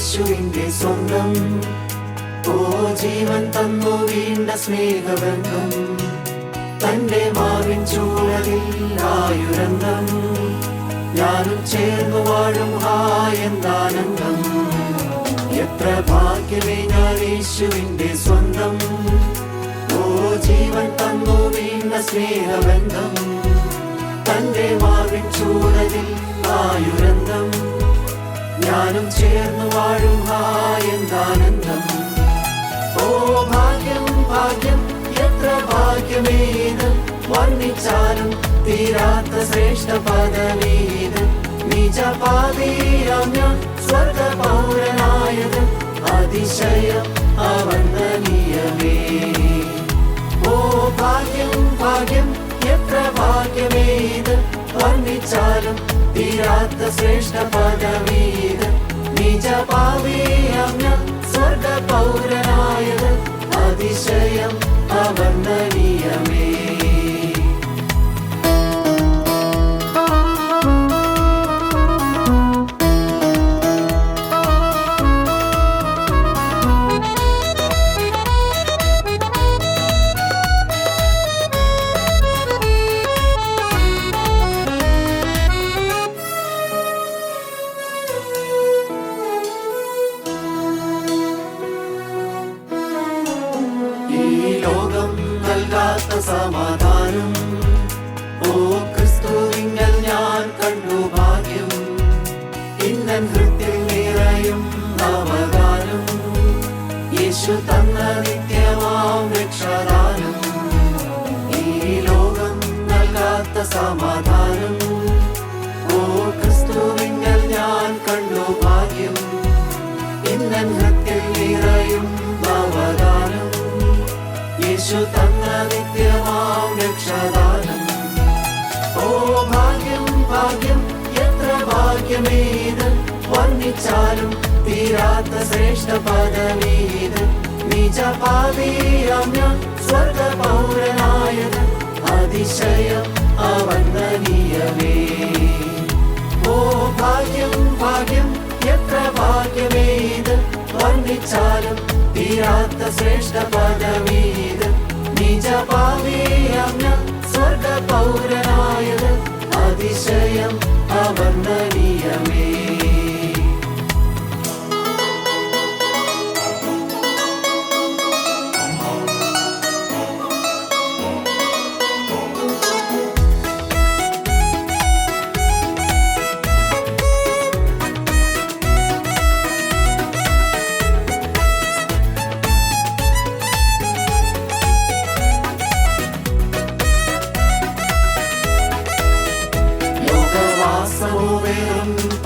യേശുവിന്റെ സ്വന്തം. ഓ ജീവൻ തന്നു വീണ്ട സ്നേഹബന്ധം, തന്റെ മാവിൻ ചൂഴലിൽ ആയുരന്തം. ഞാനും ചേർന്നു വാഴും എന്താനന്ദം. എത്ര ഭാഗ്യമേ ഞാൻ യേശുവിന്റെ സ്വന്തം. ഓ ജീവൻ തന്നു വീണ്ട സ്നേഹബന്ധം, തന്റെ മാവിൻ ചൂഴലിൽ ആയുരന്തം. ഞാനും ചേർന്നു വാഴും എന്താനന്ദം. ഓ ഭാഗ്യം ഭാഗ്യം എത്ര ഭാഗ്യമേത്, വർണ്ണിച്ചാലും തീരാത്ത ശ്രേഷ്ഠ പദവീത്. നിജപാപിയാം ഞാൻ സ്വർഗ പൗരനായത്, അതിശയം അവന്ദനീയമേ. ഓ ഭാഗ്യം ഭാഗ്യം എത്ര ഭാഗ്യമേത്, വർണ്ണിച്ചാലും തീരാത്ത ശ്രേഷ്ഠ പദവീത്. നിജപാപിയാം ഞാൻ സ്വർഗ പൗരനായത്, അതിശയം അവന്ദനീയമേ. ലോകം നൽകാത്ത സമാധാനം, ഓ ക്രിസ്തുവിങ്കൽ ഞാൻ കണ്ടു ഭാഗ്യം. ഇന്നൻ ഹൃത്തിൽ നിറയും നവഗാനം, യേശു തന്ന നിത്യമാം രക്ഷാദാനം. ഈ ലോകം നൽകാത്ത സമാധാനം, ഓ ക്രിസ്തുവിങ്കൽ ഞാൻ കണ്ടു ഭാഗ്യം. ഇന്നൻ ഹൃത്തിൽ നിറയും നവഗാനം, യേശു തന്ന നിത്യമാം രക്ഷാദാനം. ഓ ഭാഗ്യം ഭാഗ്യം എത്ര ഭാഗ്യമേത്, വർണ്ണിച്ചാലും തീരാത്ത ശ്രേഷ്ഠ പദവീത്. നിജപാപിയാം ഞാൻ സ്വർഗ പൗരനായത്, അതിശയം അവന്ദനീയമേ. ഓ ഭാഗ്യം ഭാഗ്യം എത്ര ഭാഗ്യമേത്, വർണ്ണിച്ചാലും തീരാത്ത ശ്രേഷ്ഠ പദവീത്. നിജപാപിയാം ഞാൻ സ്വർഗ പൗരനായത്, അതിശയം അവന്ദനീയമേ.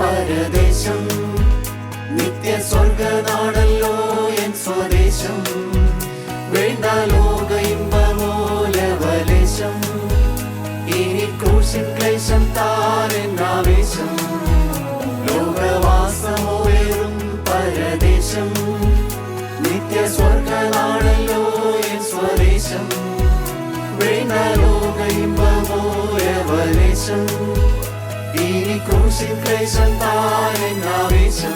പരദേശം നിത്യ സ്വർഗനാടല്ലോ എൻ സ്വദേശം. വേണ്ട ലോക ഇമ്പമോ ലവലേശം, ഇനി ക്രൂശിൻ ക്ലേശം താരെന്നാവേശം. ലോകവാസമോ വേറും പരദേശം, നിത്യ സ്വർഗനാടല്ലോ എൻ സ്വദേശം. വേണ്ട ലോക ഇമ്പമോ ലവലേശം, ഇനി ക്രൂശിൻ ക്ലേശം താരെന്നാവേശം.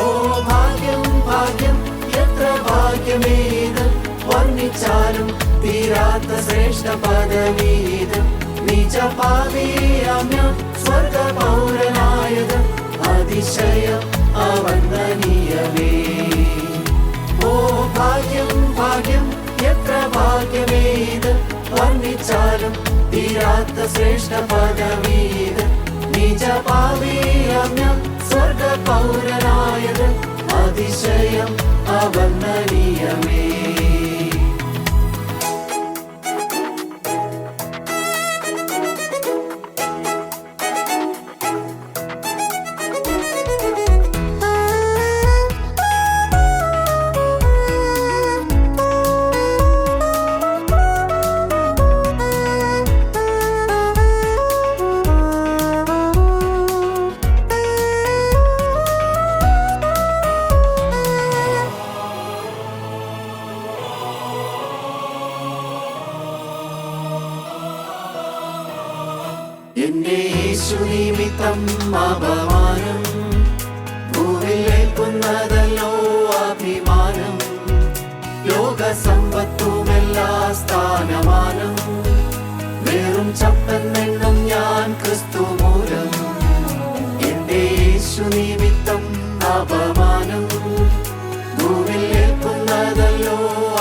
ഓ ഭാഗ്യം ഭാഗ്യം എത്ര ഭാഗ്യമേത്, വർണ്ണിച്ചാലും തീരാത്ത ശ്രേഷ്ഠ പദവീത്. നിജപാപിയാം ഞാൻ സ്വർഗ പൗരനായത്, അതിശയം അവന്ദനീയമേ. ഓ ഭാഗ്യം ഭാഗ്യം എത്ര ഭാഗ്യമേത്, വർണ്ണിച്ചാലും തീരാത്ത ശ്രേഷ്ഠ പദവീത്. നിജപാപിയാം ഞാൻ സ്വർഗ പൗരനായത്, അതിശയം അവന്ദനീയമേ. എന്റെ യേശു നിമിത്തം അപമാനം ഭൂവിൽ നേടുന്നതല്ലോ അഭിമാനം. ലോക സമ്പത്തുമെല്ലാ സ്ഥാനമാനം. വെറും ചപ്പെന്നെണ്ണും ഞാൻ ക്രിസ്തു മൂലം. എന്റെ യേശു നിമിത്തം അപമാനം. ഭൂമിൽ ഏൽക്കുന്നതല്ലോ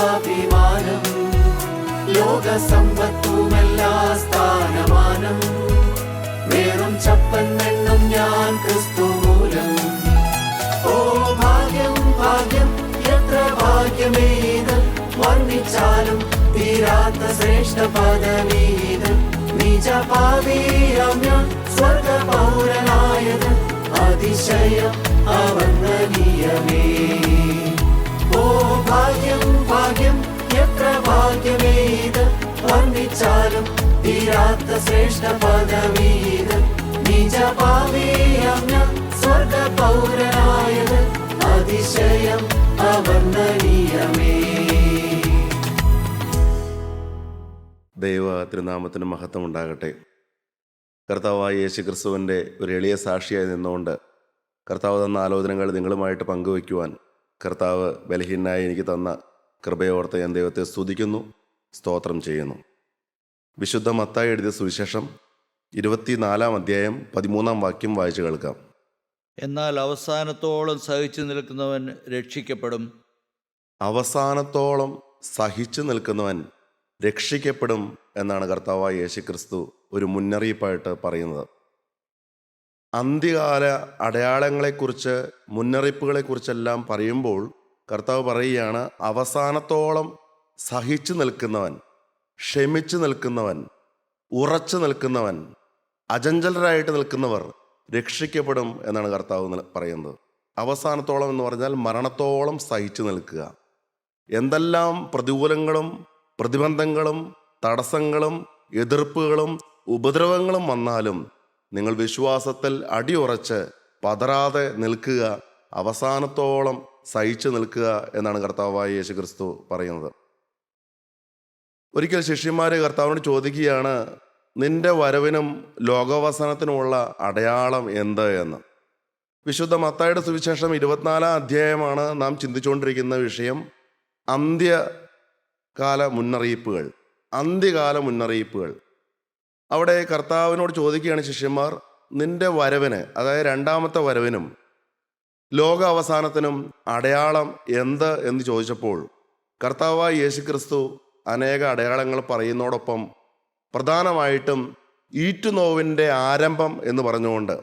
അഭിമാനം. ലോക സമ്പത്തുമെല്ലാ സ്ഥാനമാനം. വെറും ചപ്പെന്നെണ്ണും ഞാൻ ക്രിസ്തു മൂലം. ഓ ഭാഗ്യം ഭാഗ്യം എത്ര ഭാഗ്യമേത്, വർണ്ണിച്ചാലും തീരാത്ത ശ്രേഷ്ഠ പദവീത്. നിജപാപിയാം ഞാൻ സ്വർഗ പൗരനായത്, അതിശയം അവർണ്ണനീയമേ. ഓ ഭാഗ്യം ഭാഗ്യം എത്ര ഭാഗ്യമേത്, വർണ്ണിച്ചാലും തീരാത്ത ശ്രേഷ്ഠ പദവീത്. നിജപാപിയാം ഞാൻ സ്വർഗ പൗരനായത്, അതിശയം അവർണ്ണനീയമേ. ദൈവ തിരുനാമത്തിന് മഹത്വം ഉണ്ടാകട്ടെ. കർത്താവായ യേശു ക്രിസ്തുവിൻ്റെ ഒരു എളിയ സാക്ഷിയായി നിന്നുകൊണ്ട് കർത്താവ് തന്ന ആലോചനകൾ നിങ്ങളുമായിട്ട് പങ്കുവയ്ക്കുവാൻ കർത്താവ് ബലഹീനനായി എനിക്ക് തന്ന കൃപയോർത്ത് ഞാൻ ദൈവത്തെ സ്തുതിക്കുന്നു, സ്തോത്രം ചെയ്യുന്നു. വിശുദ്ധ മത്തായി എഴുതിയ സുവിശേഷം 24-ാം അധ്യായം 13-ാം വാക്യം വായിച്ചു കേൾക്കാം. എന്നാൽ അവസാനത്തോളം സഹിച്ചു നിൽക്കുന്നവൻ രക്ഷിക്കപ്പെടും. അവസാനത്തോളം സഹിച്ചു നിൽക്കുന്നവൻ രക്ഷിക്കപ്പെടും എന്നാണ് കർത്താവായ യേശു ക്രിസ്തു ഒരു മുന്നറിയിപ്പായിട്ട് പറയുന്നത്. അന്ത്യകാല അടയാളങ്ങളെക്കുറിച്ച്, മുന്നറിയിപ്പുകളെക്കുറിച്ചെല്ലാം പറയുമ്പോൾ കർത്താവ് പറയുകയാണ്, അവസാനത്തോളം സഹിച്ചു നിൽക്കുന്നവൻ, ക്ഷമിച്ചു നിൽക്കുന്നവൻ, ഉറച്ചു നിൽക്കുന്നവൻ, അചഞ്ചലരായിട്ട് നിൽക്കുന്നവർ രക്ഷിക്കപ്പെടും എന്നാണ് കർത്താവ് പറയുന്നത്. അവസാനത്തോളം എന്ന് പറഞ്ഞാൽ മരണത്തോളം സഹിച്ചു നിൽക്കുക. എന്തെല്ലാം പ്രതികൂലങ്ങളും പ്രതിബന്ധങ്ങളും തടസ്സങ്ങളും എതിർപ്പുകളും ഉപദ്രവങ്ങളും വന്നാലും നിങ്ങൾ വിശ്വാസത്തിൽ അടിയുറച്ച് പതറാതെ നിൽക്കുക, അവസാനത്തോളം സഹിച്ചു നിൽക്കുക എന്നാണ് കർത്താവായ യേശു ക്രിസ്തു പറയുന്നത്. ഒരിക്കൽ ശിഷ്യന്മാർ കർത്താവിനോട് ചോദിക്കുകയാണ്, നിന്റെ വരവിനും ലോകാവസാനത്തിനുമുള്ള അടയാളം എന്ത് എന്ന്. വിശുദ്ധ മത്തായിയുടെ സുവിശേഷം 24-ാം അധ്യായമാണ് നാം ചിന്തിച്ചുകൊണ്ടിരിക്കുന്ന വിഷയം. അന്ത്യകാല മുന്നറിയിപ്പുകൾ. അവിടെ കർത്താവിനോട് ചോദിക്കുകയാണ് ശിഷ്യന്മാർ, നിന്റെ വരവിന്, അതായത് രണ്ടാമത്തെ വരവിനും ലോക അവസാനത്തിനും അടയാളം എന്ത് എന്ന് ചോദിച്ചപ്പോൾ കർത്താവായ യേശു ക്രിസ്തു അനേക അടയാളങ്ങൾ പറയുന്നതോടൊപ്പം പ്രധാനമായിട്ടും ഈറ്റുനോവിൻ്റെ ആരംഭം എന്ന് പറഞ്ഞുകൊണ്ട്,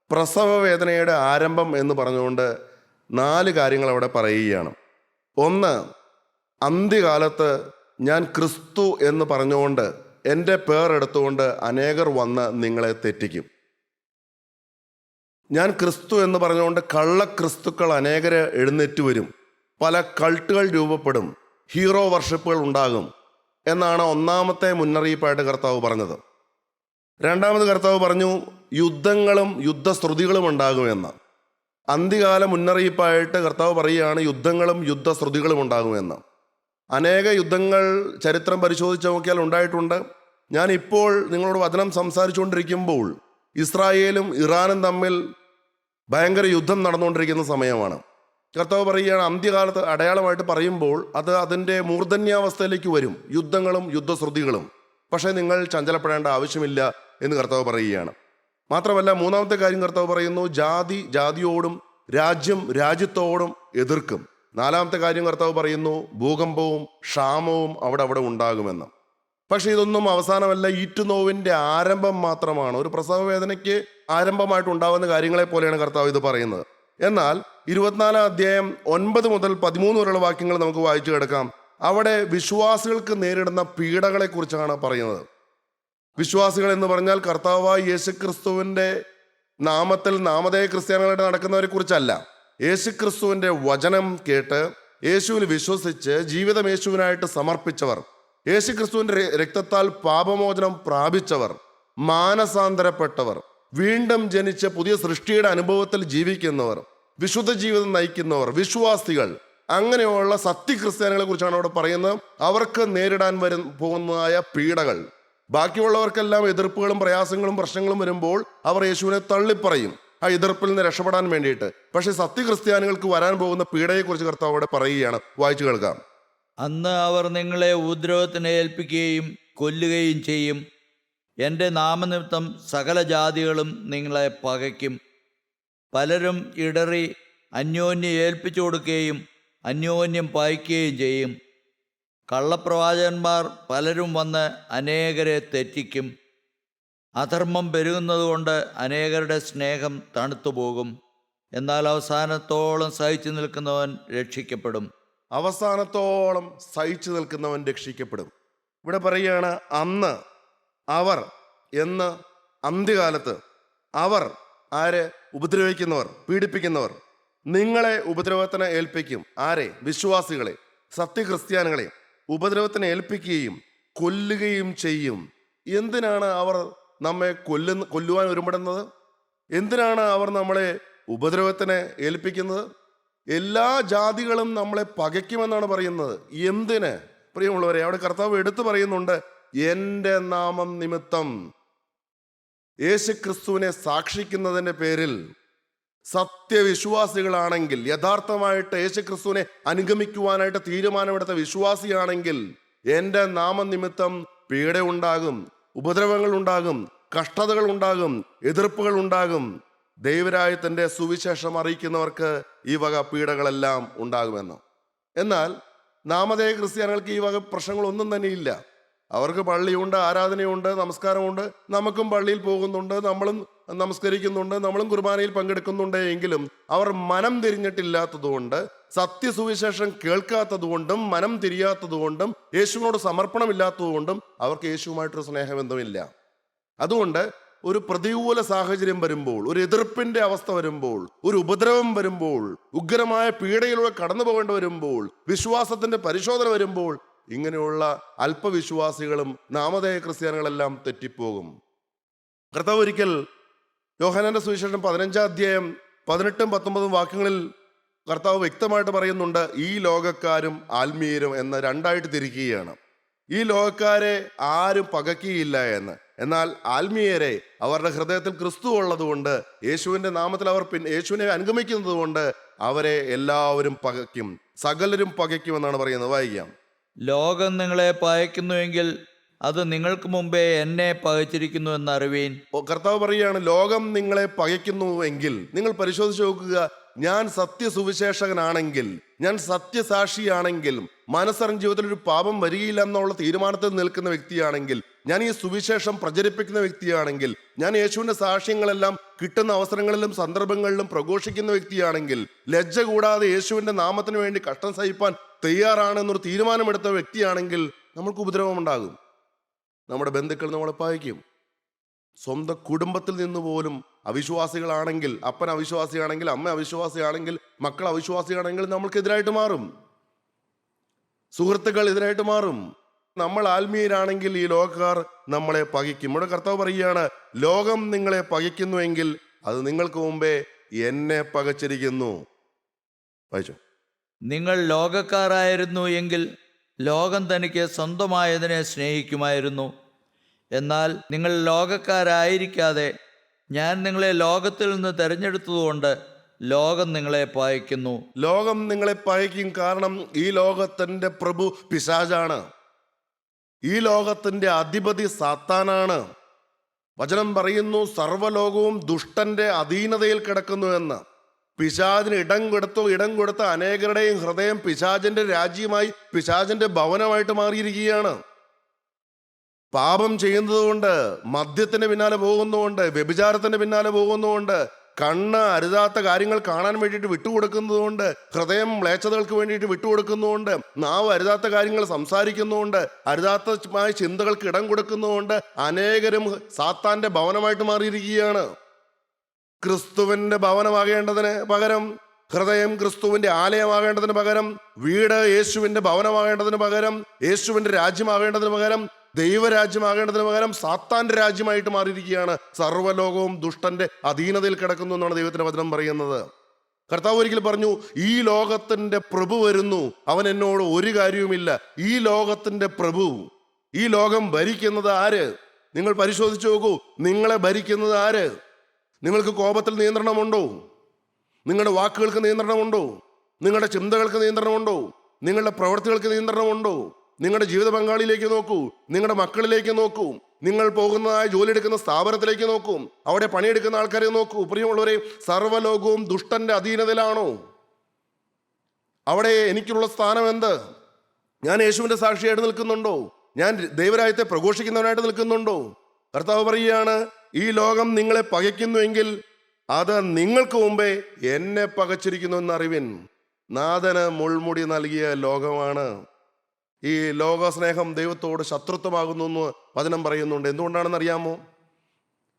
പ്രസവ വേദനയുടെ ആരംഭം എന്ന് പറഞ്ഞുകൊണ്ട് 4 കാര്യങ്ങൾ അവിടെ പറയുകയാണ്. ഒന്ന്, അന്ത്യകാലത്ത് ഞാൻ ക്രിസ്തു എന്ന് പറഞ്ഞുകൊണ്ട് എൻ്റെ പേരെടുത്തുകൊണ്ട് അനേകർ വന്ന് നിങ്ങളെ തെറ്റിക്കും. ഞാൻ ക്രിസ്തു എന്ന് പറഞ്ഞുകൊണ്ട് കള്ളക്രിസ്തുക്കൾ അനേകര് എഴുന്നേറ്റ് വരും. പല കൾട്ടുകൾ രൂപപ്പെടും, ഹീറോ വർഷിപ്പുകൾ ഉണ്ടാകും എന്നാണ് ഒന്നാമത്തെ മുന്നറിയിപ്പായിട്ട് കർത്താവ് പറഞ്ഞത്. രണ്ടാമത് കർത്താവ് പറഞ്ഞു, യുദ്ധങ്ങളും യുദ്ധശ്രുതികളും ഉണ്ടാകുമെന്ന്. അന്ത്യകാല മുന്നറിയിപ്പായിട്ട് കർത്താവ് പറയുകയാണ്, യുദ്ധങ്ങളും യുദ്ധശ്രുതികളും ഉണ്ടാകുമെന്ന്. അനേക യുദ്ധങ്ങൾ ചരിത്രം പരിശോധിച്ച് നോക്കിയാൽ ഉണ്ടായിട്ടുണ്ട്. ഞാൻ ഇപ്പോൾ നിങ്ങളോട് വചനം സംസാരിച്ചുകൊണ്ടിരിക്കുമ്പോൾ ഇസ്രായേലും ഇറാനും തമ്മിൽ ഭയങ്കര യുദ്ധം നടന്നുകൊണ്ടിരിക്കുന്ന സമയമാണ്. കർത്താവ് പറയുകയാണ്, അന്ത്യകാലത്ത് അടയാളമായിട്ട് പറയുമ്പോൾ അത് അതിൻ്റെ മൂർധന്യാവസ്ഥയിലേക്ക് വരും, യുദ്ധങ്ങളും യുദ്ധശ്രുതികളും. പക്ഷേ നിങ്ങൾ ചഞ്ചലപ്പെടേണ്ട ആവശ്യമില്ല എന്ന് കർത്താവ് പറയുകയാണ്. മാത്രമല്ല, മൂന്നാമത്തെ കാര്യം കർത്താവ് പറയുന്നു, ജാതി ജാതിയോടും രാജ്യം രാജ്യത്തോടും എതിർക്കും. നാലാമത്തെ കാര്യം കർത്താവ് പറയുന്നു, ഭൂകമ്പവും ക്ഷാമവും അവിടെ ഉണ്ടാകുമെന്ന്. പക്ഷെ ഇതൊന്നും അവസാനമല്ല, ഈറ്റുനോവിൻ്റെ ആരംഭം മാത്രമാണ്. ഒരു പ്രസവ വേദനയ്ക്ക് ആരംഭമായിട്ടുണ്ടാകുന്ന കാര്യങ്ങളെ പോലെയാണ് കർത്താവ് ഇത് പറയുന്നത്. എന്നാൽ 24-ാം അധ്യായം 9 മുതൽ 13 വരെയുള്ള വാക്യങ്ങൾ നമുക്ക് വായിച്ചു കിടക്കാം. അവിടെ വിശ്വാസികൾക്ക് നേരിടുന്ന പീഡകളെ കുറിച്ചാണ് പറയുന്നത്. വിശ്വാസികൾ എന്ന് പറഞ്ഞാൽ കർത്താവായ യേശുക്രിസ്തുവിൻ്റെ നാമത്തിൽ നാമധേയ ക്രിസ്ത്യാനികളായിട്ട് നടക്കുന്നവരെ കുറിച്ചല്ല. യേശുക്രിസ്തുവിൻ്റെ വചനം കേട്ട് യേശുവിൽ വിശ്വസിച്ച് ജീവിതം യേശുവിനായിട്ട് സമർപ്പിച്ചവർ, യേശുക്രിസ്തുവിൻ്റെ രക്തത്താൽ പാപമോചനം പ്രാപിച്ചവർ, മാനസാന്തരപ്പെട്ടവർ, വീണ്ടും ജനിച്ച് പുതിയ സൃഷ്ടിയുടെ അനുഭവത്തിൽ ജീവിക്കുന്നവർ, വിശുദ്ധ ജീവിതം നയിക്കുന്നവർ, വിശ്വാസികൾ, അങ്ങനെയുള്ള സത്യക്രിസ്ത്യാനികളെ കുറിച്ചാണ് അവിടെ പറയുന്നത്. അവർക്ക് നേരിടാൻ പോകുന്നതായ പീഡകൾ. ബാക്കിയുള്ളവർക്കെല്ലാം എതിർപ്പുകളും പ്രയാസങ്ങളും പ്രശ്നങ്ങളും വരുമ്പോൾ അവർ യേശുവിനെ തള്ളിപ്പറയും. ആ എതിർപ്പിൽ നിന്ന് രക്ഷപ്പെടാൻ വേണ്ടിയിട്ട്. പക്ഷെ സത്യക്രിസ്ത്യാനികൾക്ക് വരാൻ പോകുന്ന പീഡയെക്കുറിച്ച് കർത്താവ് അവിടെ പറയുകയാണ്. വായിച്ചു കേൾക്കാം. അന്ന് അവർ നിങ്ങളെ ഉപദ്രവത്തിന് ഏൽപ്പിക്കുകയും കൊല്ലുകയും ചെയ്യും. എൻ്റെ നാമനിമിത്തം സകല ജാതികളും നിങ്ങളെ പകയ്ക്കും. പലരും ഇടറി അന്യോന്യം ഏൽപ്പിച്ചു കൊടുക്കുകയും അന്യോന്യം പായിക്കുകയും ചെയ്യും. കള്ളപ്രവാചകന്മാർ പലരും വന്ന് അനേകരെ തെറ്റിക്കും. അധർമ്മം പെരുകുന്നതുകൊണ്ട് അനേകരുടെ സ്നേഹം തണുത്തുപോകും. എന്നാൽ അവസാനത്തോളം സഹിച്ചു നിൽക്കുന്നവൻ രക്ഷിക്കപ്പെടും. അവസാനത്തോളം സഹിച്ചു നിൽക്കുന്നവൻ രക്ഷിക്കപ്പെടും. ഇവിടെ പറയുകയാണ് അന്ന് അവർ എന്ന്, അന്ത്യകാലത്ത് അവർ ആരെ? ഉപദ്രവിക്കുന്നവർ, പീഡിപ്പിക്കുന്നവർ നിങ്ങളെ ഉപദ്രവത്തിന് ഏൽപ്പിക്കും. ആരെ? വിശ്വാസികളെ, സത്യക്രിസ്ത്യാനികളെ ഉപദ്രവത്തിന് ഏൽപ്പിക്കുകയും കൊല്ലുകയും ചെയ്യും. എന്തിനാണ് അവർ നമ്മെ കൊല്ലുവാൻ ഒരുമ്പെടുന്നത്? എന്തിനാണ് അവർ നമ്മളെ ഉപദ്രവത്തിന് ഏൽപ്പിക്കുന്നത്? എല്ലാ ജാതികളും നമ്മളെ പകയ്ക്കുമെന്നാണ് പറയുന്നത്. എന്തിന്? പ്രിയമുള്ളവരെ, അവിടെ കർത്താവ് എടുത്തു പറയുന്നുണ്ട്, എൻ്റെ നാമം നിമിത്തം യേശുക്രിസ്തുവിനെ സാക്ഷിക്കുന്നതിൻ്റെ പേരിൽ സത്യവിശ്വാസികളാണെങ്കിൽ, യഥാർത്ഥമായിട്ട് യേശുക്രിസ്തുവിനെ അനുഗമിക്കുവാനായിട്ട് തീരുമാനമെടുത്ത വിശ്വാസിയാണെങ്കിൽ എൻ്റെ നാമനിമിത്തം പീഡ ഉണ്ടാകും, ഉപദ്രവങ്ങൾ ഉണ്ടാകും, കഷ്ടതകൾ ഉണ്ടാകും, എതിർപ്പുകൾ ഉണ്ടാകും. ദൈവരാജ്യത്തിൻ്റെ സുവിശേഷം അറിയിക്കുന്നവർക്ക് ഈ വക പീഡകളെല്ലാം ഉണ്ടാകുമെന്ന്. എന്നാൽ നാമധേയ ക്രിസ്ത്യാനികൾക്ക് ഈ വക പ്രശ്നങ്ങളൊന്നും തന്നെ ഇല്ല. അവർക്ക് പള്ളിയുണ്ട്, ആരാധനയുണ്ട്, നമസ്കാരമുണ്ട്. നമുക്കും പള്ളിയിൽ പോകുന്നുണ്ട്, നമ്മളും നമസ്കരിക്കുന്നുണ്ട്, നമ്മളും കുർബാനയിൽ പങ്കെടുക്കുന്നുണ്ട്. എങ്കിലും അവർ മനം തിരിഞ്ഞിട്ടില്ലാത്തതുകൊണ്ട്, സത്യസുവിശേഷം കേൾക്കാത്തതുകൊണ്ടും മനം തിരിയാത്തതുകൊണ്ടും യേശുവിനോട് സമർപ്പണമില്ലാത്തതുകൊണ്ടും അവർക്ക് യേശുവുമായിട്ടൊരു സ്നേഹബന്ധമില്ല. അതുകൊണ്ട് ഒരു പ്രതികൂല സാഹചര്യം വരുമ്പോൾ, ഒരു എതിർപ്പിന്റെ അവസ്ഥ വരുമ്പോൾ, ഒരു ഉപദ്രവം വരുമ്പോൾ, ഉഗ്രമായ പീഡയിലൂടെ കടന്നു പോകേണ്ടി വരുമ്പോൾ, വിശ്വാസത്തിന്റെ പരിശോധന വരുമ്പോൾ, ഇങ്ങനെയുള്ള അല്പവിശ്വാസികളും നാമധേയ ക്രിസ്ത്യാനികളെല്ലാം തെറ്റിപ്പോകും. കർത്താവ് ഒരിക്കൽ യോഹന്നാന്റെ സുവിശേഷം 15-ാം അധ്യായം 18-19 വാക്യങ്ങളിൽ കർത്താവ് വ്യക്തമായിട്ട് പറയുന്നുണ്ട്, ഈ ലോകക്കാരും ആത്മീയരും എന്ന് രണ്ടായിട്ട് തിരിക്കുകയാണ്. ഈ ലോകക്കാരെ ആരും പകയ്ക്കുകയില്ല എന്ന്. എന്നാൽ ആത്മീയരെ അവരുടെ ഹൃദയത്തിൽ ക്രിസ്തു ഉള്ളതുകൊണ്ട്, യേശുവിന്റെ നാമത്തിൽ അവർ യേശുവിനെ അനുഗമിക്കുന്നത് കൊണ്ട് അവരെ എല്ലാവരും പകയ്ക്കും, സകലരും പകയ്ക്കുമെന്നാണ് പറയുന്നത്. വായിക്കാം. ലോകം നിങ്ങളെ പകയ്ക്കുന്നുവെങ്കിൽ അത് നിങ്ങൾക്ക് മുമ്പേ എന്നെ പകച്ചിരിക്കുന്നു എന്നറിവീൻ. കർത്താവ് പറയുകയാണ്, ലോകം നിങ്ങളെ പകയ്ക്കുന്നുവെങ്കിൽ നിങ്ങൾ പരിശോധിച്ച് നോക്കുക. ഞാൻ സത്യസുവിശേഷകനാണെങ്കിൽ, ഞാൻ സത്യസാക്ഷിയാണെങ്കിൽ, മനസ്സറിഞ്ഞ ജീവിതത്തിൽ ഒരു പാപം വരികയില്ല എന്നുള്ള തീരുമാനത്തിൽ നിൽക്കുന്ന വ്യക്തിയാണെങ്കിൽ, ഞാൻ ഈ സുവിശേഷം പ്രചരിപ്പിക്കുന്ന വ്യക്തിയാണെങ്കിൽ, ഞാൻ യേശുവിന്റെ സാക്ഷ്യങ്ങളെല്ലാം കിട്ടുന്ന അവസരങ്ങളിലും സന്ദർഭങ്ങളിലും പ്രഘോഷിക്കുന്ന വ്യക്തിയാണെങ്കിൽ, ലജ്ജ കൂടാതെ യേശുവിന്റെ നാമത്തിന് വേണ്ടി കഷ്ടം സഹിപ്പാൻ തയ്യാറാണെന്നൊരു തീരുമാനമെടുത്ത വ്യക്തിയാണെങ്കിൽ നമ്മൾക്ക് ഉപദ്രവമുണ്ടാകും. നമ്മുടെ ബന്ധുക്കൾ നമ്മളെ പകയ്ക്കും. സ്വന്തം കുടുംബത്തിൽ നിന്ന് പോലും അവിശ്വാസികളാണെങ്കിൽ, അപ്പൻ അവിശ്വാസിയാണെങ്കിൽ, അമ്മ അവിശ്വാസിയാണെങ്കിൽ, മക്കൾ അവിശ്വാസിയാണെങ്കിൽ നമ്മൾക്കെതിരായിട്ട് മാറും. സുഹൃത്തുക്കൾ എതിരായിട്ട് മാറും. നമ്മൾ ആത്മീയരാണെങ്കിൽ ഈ ലോകക്കാർ നമ്മളെ പകയ്ക്കും. ഇവിടെ കർത്താവ് പറയുകയാണ്, ലോകം നിങ്ങളെ പകയ്ക്കുന്നുവെങ്കിൽ അത് നിങ്ങൾക്ക് മുമ്പേ എന്നെ പകച്ചിരിക്കുന്നു. വായിച്ചോ. നിങ്ങൾ ലോകക്കാരായിരുന്നു എങ്കിൽ ലോകം തനിക്ക് സ്വന്തമായതിനെ സ്നേഹിക്കുമായിരുന്നു. എന്നാൽ നിങ്ങൾ ലോകക്കാരായിരിക്കാതെ ഞാൻ നിങ്ങളെ ലോകത്തിൽ നിന്ന് തിരഞ്ഞെടുത്തതുകൊണ്ട് ലോകം നിങ്ങളെ പകയ്ക്കുന്നു. ലോകം നിങ്ങളെ പകയ്ക്കും. കാരണം ഈ ലോകത്തിന്റെ പ്രഭു പിശാചാണ്. ഈ ലോകത്തിന്റെ അധിപതി സാത്താനാണ്. വചനം പറയുന്നു, സർവ്വലോകവും ദുഷ്ടന്റെ അധീനതയിൽ കിടക്കുന്നു എന്ന്. പിശാചിന് ഇടം കൊടുത്ത അനേകരുടെയും ഹൃദയം പിശാചിന്റെ രാജ്യമായി, പിശാചിന്റെ ഭവനമായിട്ട് മാറിയിരിക്കുകയാണ്. പാപം ചെയ്യുന്നതുകൊണ്ട്, മദ്യത്തിന്റെ പിന്നാലെ പോകുന്നതുകൊണ്ട്, വ്യഭിചാരത്തിന്റെ പിന്നാലെ പോകുന്നതുകൊണ്ട്, കണ്ണ് അരുതാത്ത കാര്യങ്ങൾ കാണാൻ വേണ്ടിയിട്ട് വിട്ടുകൊടുക്കുന്നതുകൊണ്ട്, ഹൃദയം മ്ലേച്ഛതകൾക്ക് വേണ്ടിയിട്ട് വിട്ടുകൊടുക്കുന്നതുകൊണ്ട്, നാവ് അരുതാത്ത കാര്യങ്ങൾ സംസാരിക്കുന്നതുകൊണ്ട്, അരുതാത്തമായ ചിന്തകൾക്ക് ഇടം കൊടുക്കുന്നതുകൊണ്ട് അനേകരും സാത്താന്റെ ഭവനമായിട്ട് മാറിയിരിക്കുകയാണ്. ക്രിസ്തുവിന്റെ ഭവനമാകേണ്ടതിന് പകരം, ഹൃദയം ക്രിസ്തുവിന്റെ ആലയമാകേണ്ടതിന് പകരം, വീട് യേശുവിന്റെ ഭവനമാകേണ്ടതിന് പകരം, യേശുവിന്റെ രാജ്യമാകേണ്ടതിന് പകരം, ദൈവരാജ്യമാകേണ്ടതിന് പകരം സാത്താന്റെ രാജ്യമായിട്ട് മാറിയിരിക്കുകയാണ്. സർവ്വലോകവും ദുഷ്ടന്റെ അധീനതയിൽ കിടക്കുന്നു എന്നാണ് ദൈവത്തിന്റെ വചനം പറയുന്നത്. കർത്താവ് ഒരിക്കൽ പറഞ്ഞു, ഈ ലോകത്തിന്റെ പ്രഭു വരുന്നു, അവൻ എന്നോട് ഒരു കാര്യവുമില്ല. ഈ ലോകത്തിന്റെ പ്രഭു, ഈ ലോകം ഭരിക്കുന്നത് ആര്? നിങ്ങൾ പരിശോധിച്ചു നോക്കൂ. നിങ്ങളെ ഭരിക്കുന്നത് ആര്? നിങ്ങൾക്ക് കോപത്തിൽ നിയന്ത്രണമുണ്ടോ? നിങ്ങളുടെ വാക്കുകൾക്ക് നിയന്ത്രണമുണ്ടോ? നിങ്ങളുടെ ചിന്തകൾക്ക് നിയന്ത്രണമുണ്ടോ? നിങ്ങളുടെ പ്രവൃത്തികൾക്ക് നിയന്ത്രണമുണ്ടോ? നിങ്ങളുടെ ജീവിത പങ്കാളിയിലേക്ക് നോക്കൂ, നിങ്ങളുടെ മക്കളിലേക്ക് നോക്കൂ, നിങ്ങൾ പോകുന്നതായ ജോലി എടുക്കുന്ന സ്ഥാപനത്തിലേക്ക് നോക്കൂ, അവിടെ പണിയെടുക്കുന്ന ആൾക്കാരെ നോക്കൂ. പ്രിയമുള്ളവരെ, സർവ്വലോകവും ദുഷ്ടന്റെ അധീനതയിലാണോ? അവിടെ എനിക്കുള്ള സ്ഥാനം എന്ത്? ഞാൻ യേശുവിന്റെ സാക്ഷിയായിട്ട് നിൽക്കുന്നുണ്ടോ? ഞാൻ ദൈവരാജ്യത്തെ പ്രഘോഷിക്കുന്നവനായിട്ട് നിൽക്കുന്നുണ്ടോ? കർത്താവ് പറയുകയാണ്, ഈ ലോകം നിങ്ങളെ പകയ്ക്കുന്നുവെങ്കിൽ അത് നിങ്ങൾക്ക് മുമ്പേ എന്നെ പകച്ചിരിക്കുന്നു എന്നറിവിൻ. നാഥന് മുൾമുടി നൽകിയ ലോകമാണ്. ഈ ലോകസ്നേഹം ദൈവത്തോട് ശത്രുത്വമാകുന്നു എന്ന് വചനം പറയുന്നുണ്ട്. എന്തുകൊണ്ടാണെന്ന് അറിയാമോ?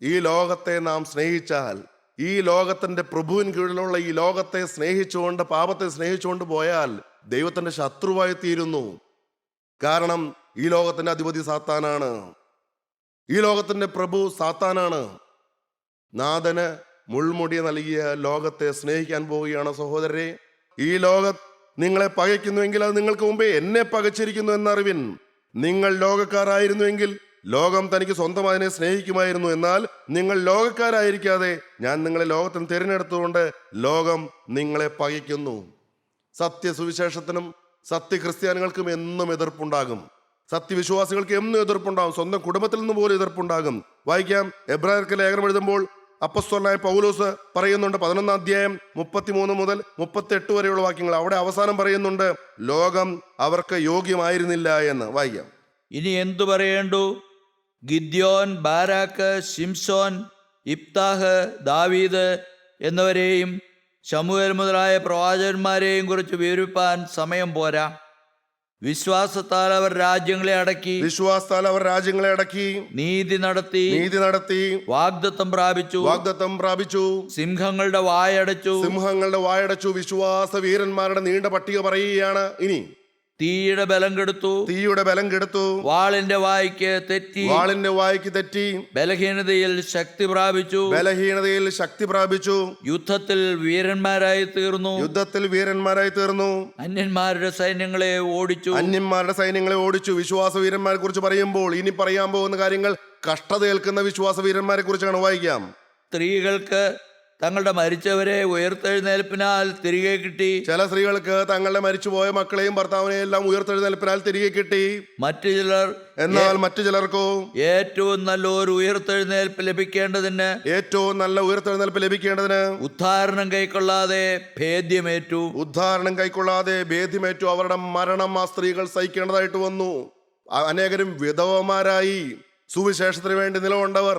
ഈ ലോകത്തെ നാം സ്നേഹിച്ചാൽ, ഈ ലോകത്തിന്റെ പ്രഭുവിൻ കീഴിലുള്ള ഈ ലോകത്തെ സ്നേഹിച്ചുകൊണ്ട്, പാപത്തെ സ്നേഹിച്ചുകൊണ്ട് പോയാൽ ദൈവത്തിന്റെ ശത്രുവായി തീരുന്നു. കാരണം ഈ ലോകത്തിന്റെ അധിപതി സാത്താനാണ്. ഈ ലോകത്തിന്റെ പ്രഭു സാത്താനാണ്. നാഥന് മുൾമുടി നൽകിയ ലോകത്തെ സ്നേഹിക്കാൻ പോവുകയാണ് സഹോദരരെ. ഈ ലോകം നിങ്ങളെ പകയ്ക്കുന്നുവെങ്കിൽ അത് നിങ്ങൾക്ക് മുമ്പേ എന്നെ പകച്ചിരിക്കുന്നു എന്നറിവിൻ. നിങ്ങൾ ലോകക്കാരായിരുന്നുവെങ്കിൽ ലോകം തനിക്ക് സ്വന്തമായതിനെ സ്നേഹിക്കുമായിരുന്നു. എന്നാൽ നിങ്ങൾ ലോകക്കാരായിരിക്കാതെ ഞാൻ നിങ്ങളെ ലോകത്തിന് തിരഞ്ഞെടുത്തുകൊണ്ട് ലോകം നിങ്ങളെ പകയ്ക്കുന്നു. സത്യസുവിശേഷത്തിനും സത്യക്രിസ്ത്യാനികൾക്കും എന്നും എതിർപ്പുണ്ടാകും. സത്യവിശ്വാസികൾക്ക് എന്നും എതിർപ്പുണ്ടാകും. സ്വന്തം കുടുംബത്തിൽ നിന്ന് പോലും എതിർപ്പുണ്ടാകും. വായിക്കാം, എബ്രായർക്ക് ലേഖനം എഴുതുമ്പോൾ അപ്പോസ്തലനായ പൗലോസ് പറയുന്നുണ്ട്, 11 അധ്യായം 33 മുതൽ 38 വരെയുള്ള വാക്യങ്ങൾ. അവിടെ അവസാനം പറയുന്നുണ്ട്, ലോകം അവർക്ക് യോഗ്യമായിരുന്നില്ല എന്ന്. വായിക്കാം. ഇനി എന്തു പറയേണ്ടു? ഗിദ്യോൻ, ബാരാക്ക്, ശിംശോൻ, ഇബ്താഹ്, ദാവീദ് എന്നിവരെയും ശമൂവേൽ മുതലായ പ്രവാചകന്മാരെയും കുറിച്ച് വിവരിപ്പാൻ സമയം പോരാ. വിശ്വാസത്താൽ അവർ രാജ്യങ്ങളെ അടക്കി, നീതി നടത്തി, വാഗ്ദത്തം പ്രാപിച്ചു, സിംഹങ്ങളുടെ വായടച്ചു. വിശ്വാസ വീരന്മാരുടെ നീണ്ട പട്ടിക പറയുകയാണ്. ഇനി തീയുടെ ബലം കെടുത്തു, വാളിന്റെ വായ്ക്ക് തെറ്റി, ബലഹീനതയിൽ ശക്തി പ്രാപിച്ചു, യുദ്ധത്തിൽ വീരന്മാരായി തീർന്നു, അന്യന്മാരുടെ സൈന്യങ്ങളെ ഓടിച്ചു. വിശ്വാസ വീരന്മാരെ കുറിച്ച് പറയുമ്പോൾ ഇനി പറയാൻ പോകുന്ന കാര്യങ്ങൾ കഷ്ടതയേൽക്കുന്ന വിശ്വാസ വീരന്മാരെ കുറിച്ചാണ്. വായിക്കാം. സ്ത്രീകൾക്ക് തങ്ങളുടെ മരിച്ചവരെ ഉയർത്തെഴുന്നേൽപ്പിനാൽ തിരികെ കിട്ടി. ചില സ്ത്രീകൾക്ക് തങ്ങളുടെ മരിച്ചുപോയ മക്കളെയും ഭർത്താവിനെയും എല്ലാം ഉയർത്തെഴുന്നേൽപ്പിനാൽ തിരികെ കിട്ടി. മറ്റു ചിലർക്കോ ഏറ്റവും നല്ല ഉയർത്തെഴുന്നേൽപ്പ് ലഭിക്കേണ്ടതിന് ഉദ്ധാരണം കൈക്കൊള്ളാതെ ഭേദ്യമേറ്റു. അവരുടെ മരണം ആ സ്ത്രീകൾ സഹിക്കേണ്ടതായിട്ട് വന്നു. അനേകരും വിധവമാരായി. സുവിശേഷത്തിന് വേണ്ടി നിലകൊണ്ടവർ,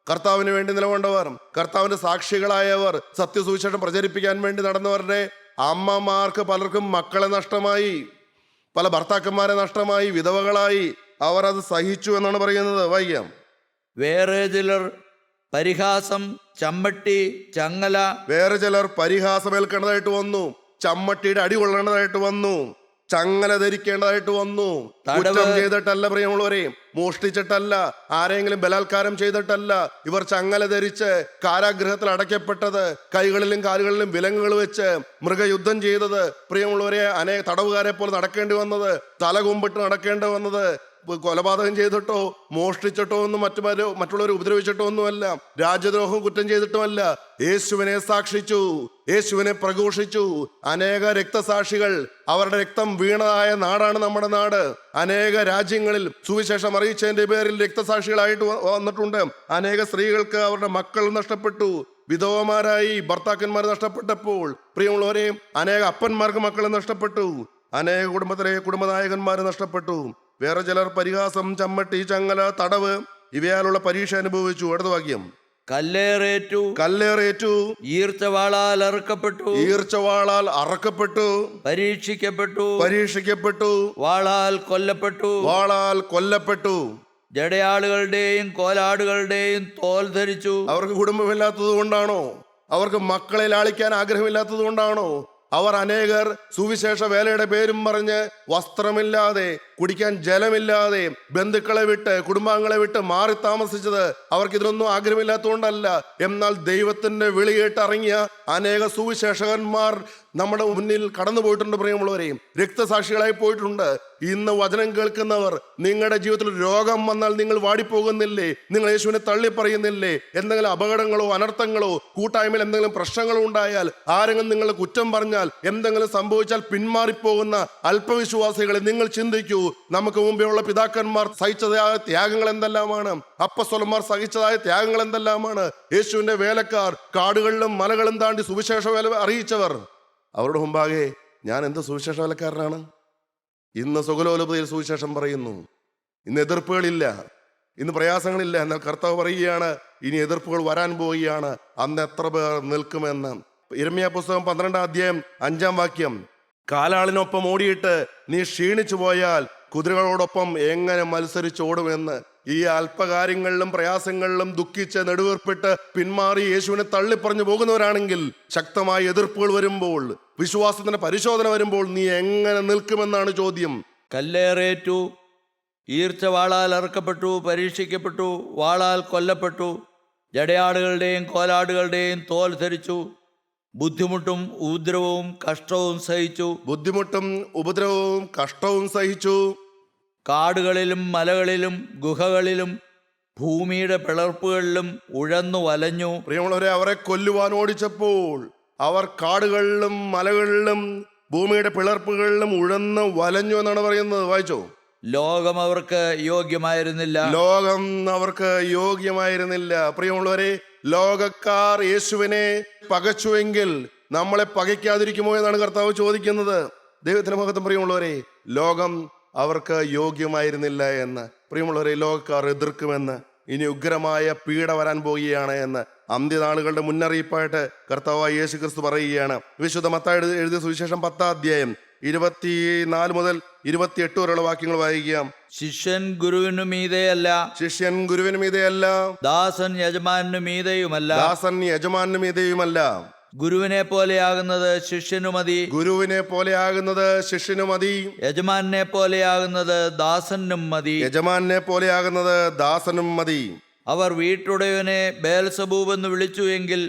കർത്താവിന് വേണ്ടി നിലകൊണ്ടവർ, കർത്താവിന്റെ സാക്ഷികളായവർ, സത്യസുവിശേഷം പ്രചരിപ്പിക്കാൻ വേണ്ടി നടന്നവരുടെ അമ്മമാർക്ക് പലർക്കും മക്കളെ നഷ്ടമായി, പല ഭർത്താക്കന്മാരെ നഷ്ടമായി, വിധവകളായി. അവർ അത് സഹിച്ചു എന്നാണ് പറയുന്നത്. വായിക്കാം. വേറെ ചിലർ പരിഹാസം, ചമ്മട്ടി, ചങ്ങല. വേറെ ചിലർ പരിഹാസമേൽക്കേണ്ടതായിട്ട് വന്നു, ചമ്മട്ടിയുടെ അടി കൊള്ളേണ്ടതായിട്ട് വന്നു, ചങ്ങല ധരിക്കേണ്ടതായിട്ട് വന്നു. കുറ്റം ചെയ്തിട്ടല്ല പ്രിയമുള്ളവരെ, മോഷ്ടിച്ചിട്ടല്ല, ആരെങ്കിലും ബലാത്കാരം ചെയ്തിട്ടല്ല ഇവർ ചങ്ങല ധരിച്ച് കാരാഗൃഹത്തിൽ അടയ്ക്കപ്പെട്ടത്. കൈകളിലും കാലുകളിലും വിലങ്ങുകൾ വെച്ച് മൃഗയുദ്ധം ചെയ്തത്. പ്രിയമുള്ളവരെ, അനേക തടവുകാരെ പോലെ നടക്കേണ്ടി വന്നത്, തല കുമ്പിട്ട് നടക്കേണ്ടി വന്നത്. കൊലപാതകം ചെയ്തിട്ടോ മോഷ്ടിച്ചിട്ടോ ഒന്നും മറ്റുള്ളവരെ ഉപദ്രവിച്ചിട്ടോ ഒന്നുമല്ല, രാജ്യദ്രോഹം കുറ്റം ചെയ്തിട്ടുമല്ല. യേശുവിനെ സാക്ഷിച്ചു, യേശുവിനെ പ്രഘോഷിച്ചു. അനേക രക്തസാക്ഷികൾ, അവരുടെ രക്തം വീണതായ നാടാണ് നമ്മുടെ നാട്. അനേക രാജ്യങ്ങളിൽ സുവിശേഷം അറിയിച്ചതിന്റെ പേരിൽ രക്തസാക്ഷികളായിട്ട് വന്നിട്ടുണ്ട്. അനേക സ്ത്രീകൾക്ക് അവരുടെ മക്കൾ നഷ്ടപ്പെട്ടു, വിധവമാരായി, ഭർത്താക്കന്മാർ നഷ്ടപ്പെട്ടപ്പോൾ പ്രിയമുള്ളവരെ, അനേക അപ്പന്മാർക്ക് മക്കളെ നഷ്ടപ്പെട്ടു, അനേക കുടുംബനായകന്മാരെ നഷ്ടപ്പെട്ടു. വേറെ ചിലർ പരിഹാസം, ചമ്മട്ടി, ചങ്ങല, തടവ് ഇവയാലുള്ള പരീക്ഷ അനുഭവിച്ചു. അടുത്ത വാക്യം. കല്ലേറേറ്റു, ഈർച്ചവാളാൽ അറക്കപ്പെട്ടു, പരീക്ഷിക്കപ്പെട്ടു, വാളാൽ കൊല്ലപ്പെട്ടു. ജടയാളുകളുടെയും കോലാടുകളുടെയും തോൽ ധരിച്ചു. അവർക്ക് കുടുംബമില്ലാത്തത് കൊണ്ടാണോ? അവർക്ക് മക്കളെ ലാളിക്കാൻ ആഗ്രഹമില്ലാത്തത് കൊണ്ടാണോ? അവർ അനേകർ സുവിശേഷ വേലയുടെ പേരും പറഞ്ഞ് വസ്ത്രമില്ലാതെ, കുടിക്കാൻ ജലമില്ലാതെ, ബന്ധുക്കളെ വിട്ട്, കുടുംബാംഗങ്ങളെ വിട്ട് മാറി താമസിച്ചത് അവർക്ക് ഇതിനൊന്നും ആഗ്രഹമില്ലാത്തതുകൊണ്ടല്ല. എന്നാൽ ദൈവത്തിന്റെ വിളി കേട്ട് ഇറങ്ങിയ അനേക സുവിശേഷകന്മാർ നമ്മുടെ മുന്നിൽ കടന്നു പോയിട്ടുണ്ട്. പ്രിയമുള്ളവരെയും രക്തസാക്ഷികളായി പോയിട്ടുണ്ട്. ഇന്ന് വചനം കേൾക്കുന്നവർ, നിങ്ങളുടെ ജീവിതത്തിൽ രോഗം വന്നാൽ നിങ്ങൾ വാടിപ്പോകുന്നില്ലേ? നിങ്ങൾ യേശുവിനെ തള്ളി പറയുന്നില്ലേ? എന്തെങ്കിലും അപകടങ്ങളോ അനർത്ഥങ്ങളോ കൂട്ടായ്മയിൽ എന്തെങ്കിലും പ്രശ്നങ്ങളോ ഉണ്ടായാൽ, ആരെങ്കിലും നിങ്ങളെ കുറ്റം പറഞ്ഞാൽ, എന്തെങ്കിലും സംഭവിച്ചാൽ പിന്മാറിപ്പോകുന്ന അല്പവിശ്വാസികളെ നിങ്ങൾ ചിന്തിക്കൂ. നമുക്ക് മുമ്പെയുള്ള പിതാക്കന്മാർ സഹിച്ചതായ ത്യാഗങ്ങൾ എന്തെല്ലാമാണ്, അപ്പസ്വലന്മാർ സഹിച്ചതായ ത്യാഗങ്ങൾ എന്തെല്ലാമാണ്. യേശുവിന്റെ വേലക്കാർ കാടുകളിലും മലകളും താണ്ടി സുവിശേഷ വേല അറിയിച്ചവർ, അവരുടെ മുമ്പാകെ ഞാൻ എന്ത് സുവിശേഷ വേലക്കാരനാണ്? ഇന്ന് സുഗലോലുപതയിൽ സുവിശേഷം പറയുന്നു. ഇന്ന് എതിർപ്പുകളില്ല, ഇന്ന് പ്രയാസങ്ങളില്ല. എന്നാൽ കർത്താവ് പറയുകയാണ്, ഇനി എതിർപ്പുകൾ വരാൻ പോവുകയാണ്. അന്ന് എത്ര പേർ നിൽക്കുമെന്ന്. യിരെമ്യാ പുസ്തകം 12-ാം അധ്യായം 5-ാം വാക്യം, കാലാളിനൊപ്പം ഓടിയിട്ട് നീ ക്ഷീണിച്ചു പോയാൽ കുതിരകളോടൊപ്പം എങ്ങനെ മത്സരിച്ചോടുമെന്ന്. ഈ അല്പകാര്യങ്ങളിലും പ്രയാസങ്ങളിലും ദുഃഖിച്ച് നെടുവീർപ്പിട്ട് പിന്മാറി യേശുവിനെ തള്ളിപ്പറഞ്ഞു പോകുന്നവരാണെങ്കിൽ, ശക്തമായ എതിർപ്പുകൾ വരുമ്പോൾ, വിശ്വാസത്തിന്റെ പരിശോധന വരുമ്പോൾ നീ എങ്ങനെ നിൽക്കുമെന്നാണ് ചോദ്യം. കല്ലേറേറ്റു, ഈർച്ച വാളാൽ അറുക്കപ്പെട്ടു, പരീക്ഷിക്കപ്പെട്ടു, വാളാൽ കൊല്ലപ്പെട്ടു, ജടയാടുകളുടെയും കോലാടുകളുടെയും തോൽ ധരിച്ചു, ബുദ്ധിമുട്ടും ഉപദ്രവവും കഷ്ടവും സഹിച്ചു. ബുദ്ധിമുട്ടും ഉപദ്രവവും കഷ്ടവും സഹിച്ചു. കാടുകളിലും മലകളിലും ഗുഹകളിലും ഭൂമിയുടെ പിളർപ്പുകളിലും ഉഴന്നു വലഞ്ഞു. പ്രിയമുള്ളവരെ, അവരെ കൊല്ലുവാൻ ഓടിച്ചപ്പോൾ അവർ കാടുകളിലും മലകളിലും ഭൂമിയുടെ പിളർപ്പുകളിലും ഉഴന്ന് വലഞ്ഞു എന്നാണ് പറയുന്നത്. വായിച്ചോ? ലോകം അവർക്ക് യോഗ്യമായിരുന്നില്ല. ലോകം അവർക്ക് യോഗ്യമായിരുന്നില്ല. പ്രിയമുള്ളവരെ, ലോകക്കാർ യേശുവിനെ പകച്ചുവെങ്കിൽ നമ്മളെ പകയ്ക്കാതിരിക്കുമോ എന്നാണ് കർത്താവ് ചോദിക്കുന്നത്. ദൈവത്തിന്റെ മഹത്വം. പ്രിയമുള്ളവരെ, ലോകം അവർക്ക് യോഗ്യമായിരുന്നില്ല എന്ന്. പ്രിയമുള്ളവരെ, ലോകക്കാർ എതിർക്കുമെന്ന്, ഇനി ഉഗ്രമായ പീഡ വരാൻ പോവുകയാണ് എന്ന് അന്ത്യനാളുകളുടെ മുന്നറിയിപ്പായിട്ട് കർത്താവായ യേശു ക്രിസ്തു പറയുകയാണ്. വിശുദ്ധ മത്തായി എഴുതിയ സുവിശേഷം 10-ാം അധ്യായം 24 മുതൽ 28 വരെയുള്ള വാക്യങ്ങൾ വായിക്കാം. ശിഷ്യൻ ഗുരുവിനു മീതെയല്ല, ശിഷ്യൻ ഗുരുവിന് മീതെയല്ല, ദാസൻ യജമാനു മീതെയുമല്ല, ദാസൻ യജമാനു മീതെയുമല്ല. ഗുരുവിനെ പോലെയാകുന്നത് ശിഷ്യനു മതി, ഗുരുവിനെ പോലെയാകുന്നത് ശിഷ്യനു മതി. യജമാനെ പോലെയാകുന്നത് ദാസനും മതി, യജമാനെ പോലെയാകുന്നത് ദാസനും മതി. അവർ വീട്ടുടയവനെ ബേൽസബൂബ് എന്ന് വിളിച്ചു എങ്കിൽ